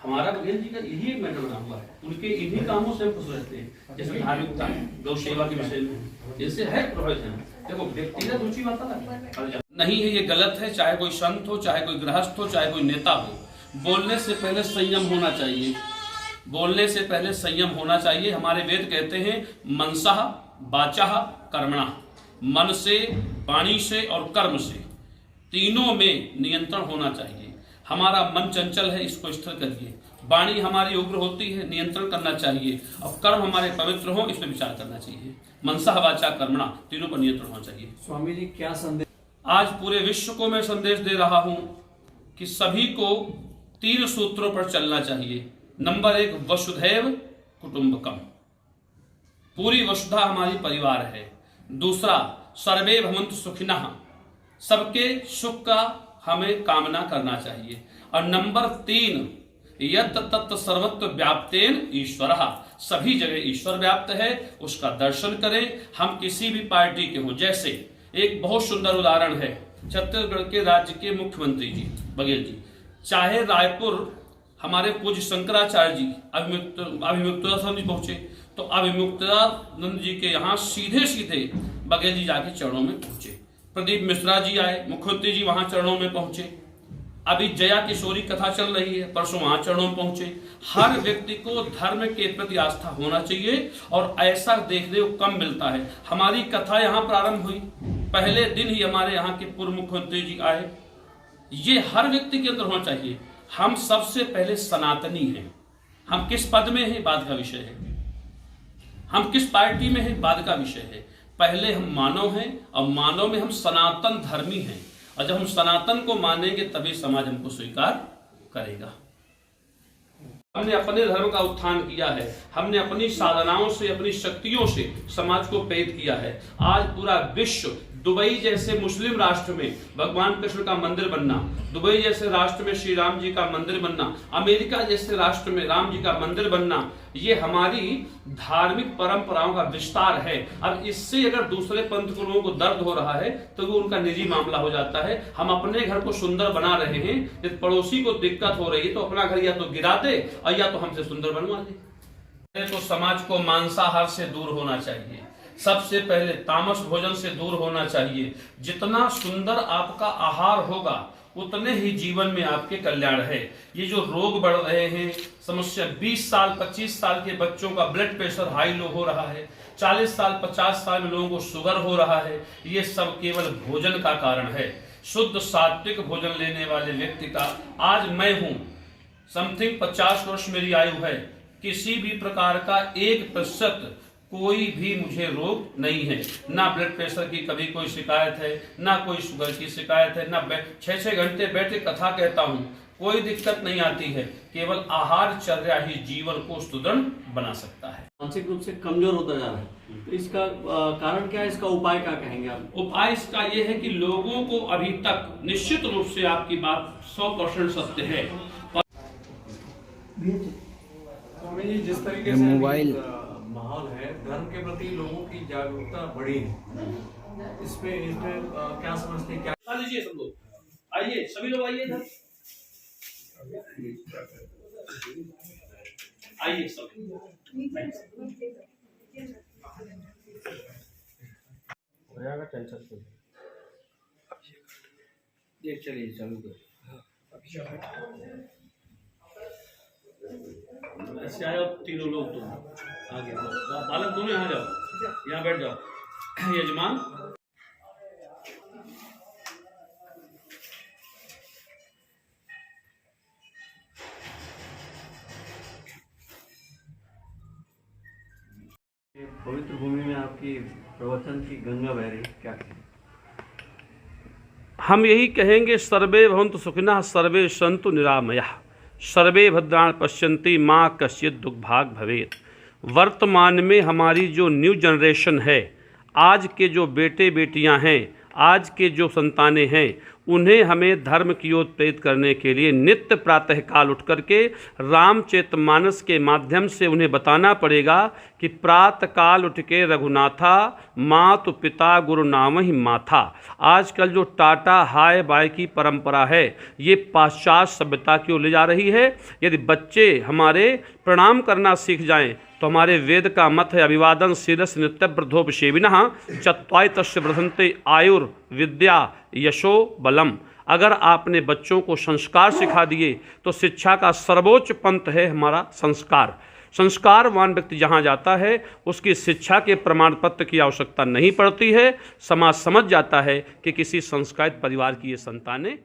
हमारा बघेल जी का यही एक मैटर बना हुआ है, उनके इन्हीं कामों से हम खुश रहते हैं, जैसे धार्मिकता, गौ सेवा के विषय में, इससे है प्रभावित है। देखो व्यक्तिगत रुचि बात नहीं है, ये गलत है। चाहे कोई संत हो, चाहे कोई गृहस्थ हो, चाहे कोई नेता हो, बोलने से पहले संयम होना चाहिए। बोलने से पहले संयम होना चाहिए। हमारे वेद कहते हैं मनसः वाचः कर्मणः, मन से, वाणी से और कर्म से, तीनों में नियंत्रण होना चाहिए। हमारा मन चंचल है, इसको स्थिर करिए। वाणी हमारी उग्र होती है, नियंत्रण करना चाहिए। और कर्म हमारे पवित्र हो, इसमें विचार करना चाहिए। मनसः वाचा कर्मणा, तीनों पर नियंत्रण होना चाहिए। स्वामी जी क्या संदेश? आज पूरे विश्व को मैं संदेश दे रहा हूं कि सभी को 3 सूत्रों पर चलना चाहिए। नंबर 1 वसुधैव कुटुंबकम, पूरी वसुधा हमारी परिवार है। दूसरा सर्वे भवन्तु सुखिनः, सबके सुख का हमें कामना करना चाहिए। और नंबर 3 यत् तत् सर्वत्र व्याप्तेन ईश्वरः, सभी जगह ईश्वर व्याप्त है, उसका दर्शन करें। हम किसी भी पार्टी के हों, जैसे एक बहुत सुंदर उदाहरण है छत्तीसगढ़ के राज्य के मुख्यमंत्री जी बघेल जी, चाहे रायपुर हमारे पूज्य शंकराचार्य जी अभिमुक्तानंद जी पहुंचे, तो अभिमुक्तानंद जी के यहाँ सीधे सीधे बघेल जी जाके चरणों में पहुंचे। प्रदीप मिश्रा जी आए, मुख्यमंत्री जी वहां चरणों में पहुंचे। अभी जया किशोरी कथा चल रही है, परसों वहां चरणों में पहुंचे। हर व्यक्ति को धर्म के प्रति आस्था होना चाहिए, और ऐसा देखने को कम मिलता है। हमारी कथा यहाँ प्रारंभ हुई, पहले दिन ही हमारे यहाँ के पूर्व मुख्यमंत्री जी आए। ये हर व्यक्ति के अंदर होना चाहिए। हम सबसे पहले सनातनी हैं। हम किस पद में हैं, बाद का विषय है। हम किस पार्टी में हैं, बाद का विषय है। पहले हम मानव हैं, और मानव में हम सनातन धर्मी हैं। और जब हम सनातन को मानेंगे तभी समाज हमको स्वीकार करेगा। हमने अपने धर्म का उत्थान किया है, हमने अपनी साधनाओं से, अपनी शक्तियों से समाज को प्रेरित किया है। आज पूरा विश्व, दुबई जैसे मुस्लिम राष्ट्र में भगवान कृष्ण का मंदिर बनना, दुबई जैसे राष्ट्र में श्री राम जी का मंदिर बनना, अमेरिका जैसे राष्ट्र में राम जी का मंदिर बनना, ये हमारी धार्मिक परंपराओं का विस्तार है। अब इससे अगर दूसरे पंथ के लोगों को दर्द हो रहा है तो वो उनका निजी मामला हो जाता है। हम अपने घर को सुंदर बना रहे हैं, यदि पड़ोसी को दिक्कत हो रही है तो अपना घर या तो गिरा दे और या तो हमसे सुंदर बनवा दे। तो समाज को मांसाहार से दूर होना चाहिए, सबसे पहले तामस भोजन से दूर होना चाहिए। जितना सुंदर आपका आहार होगा उतने ही जीवन में आपके कल्याण है। ये जो रोग बढ़ रहे हैं, समस्या 20 साल 25 साल के बच्चों का ब्लड प्रेशर हाई लो हो रहा है, 40 साल 50 साल में लोगों को शुगर हो रहा है, ये सब केवल भोजन का कारण है। शुद्ध सात्विक भोजन लेने वाले व्यक्ति का, आज मैं हूं समथिंग 50 वर्ष मेरी आयु है, किसी भी प्रकार का 1% कोई भी मुझे रोग नहीं है। ना ब्लड प्रेशर की कभी कोई शिकायत है, ना कोई शुगर की शिकायत है, ना 6-6 घंटे बैठे कथा कहता हूँ, कोई दिक्कत नहीं आती है। केवल आहारचर्या ही जीवन को सुदृढ़ बना सकता है। मानसिक रूप से कमजोर होता जा रहा है, तो इसका कारण क्या है, इसका उपाय क्या कहेंगे आप? उपाय इसका यह है कि लोगों को अभी तक, निश्चित रूप से आपकी बात 100% सत्य है। जिस तरीके से मोबाइल माहौल है, धर्म के प्रति लोगों की जागरूकता बढ़ी है, इसमें क्या समझते हैं? क्या लीजिए सब लोग, आइए सभी लोग आइए इधर, आइए सब। टेंशन चलिए चालू कर। ऐसे आए तीनों लोग, तुम आगे बालक दोनों यहाँ जाओ, यहाँ बैठ जाओ। यजमान पवित्र भूमि में आपकी प्रवचन की गंगा बह रही, क्या कहें? हम यही कहेंगे, सर्वे भवन्तु सुखिनः, सर्वे सन्तु निरामयाः, सर्वे भद्राणि पश्यन्ति माँ कश्चित् दुर्भाग् भवेत्। वर्तमान में हमारी जो न्यू जनरेशन है, आज के जो बेटे बेटियां हैं, आज के जो संतानें हैं उन्हें हमें धर्म की ओर प्रेरित करने के लिए नित्य प्रातःकाल उठ करके रामचरितमानस के माध्यम से उन्हें बताना पड़ेगा कि प्रातःकाल उठ के रघुनाथा मातु पिता गुरु नाम ही माथा। आजकल जो टाटा हाय बाय की परंपरा है ये पाश्चात्य सभ्यता की ओर ले जा रही है। यदि बच्चे हमारे प्रणाम करना सीख जाएं तो हमारे वेद का मत है अभिवादन शीलस नित्य वृद्धोपसेविनः चत्वारि तस्य वर्धन्ते आयुर्विद्या यशो बलम। अगर आपने बच्चों को संस्कार सिखा दिए तो शिक्षा का सर्वोच्च पंथ है हमारा संस्कार। संस्कारवान व्यक्ति जहाँ जाता है उसकी शिक्षा के प्रमाण पत्र की आवश्यकता नहीं पड़ती है। समाज समझ जाता है कि किसी संस्कारित परिवार की ये संतानें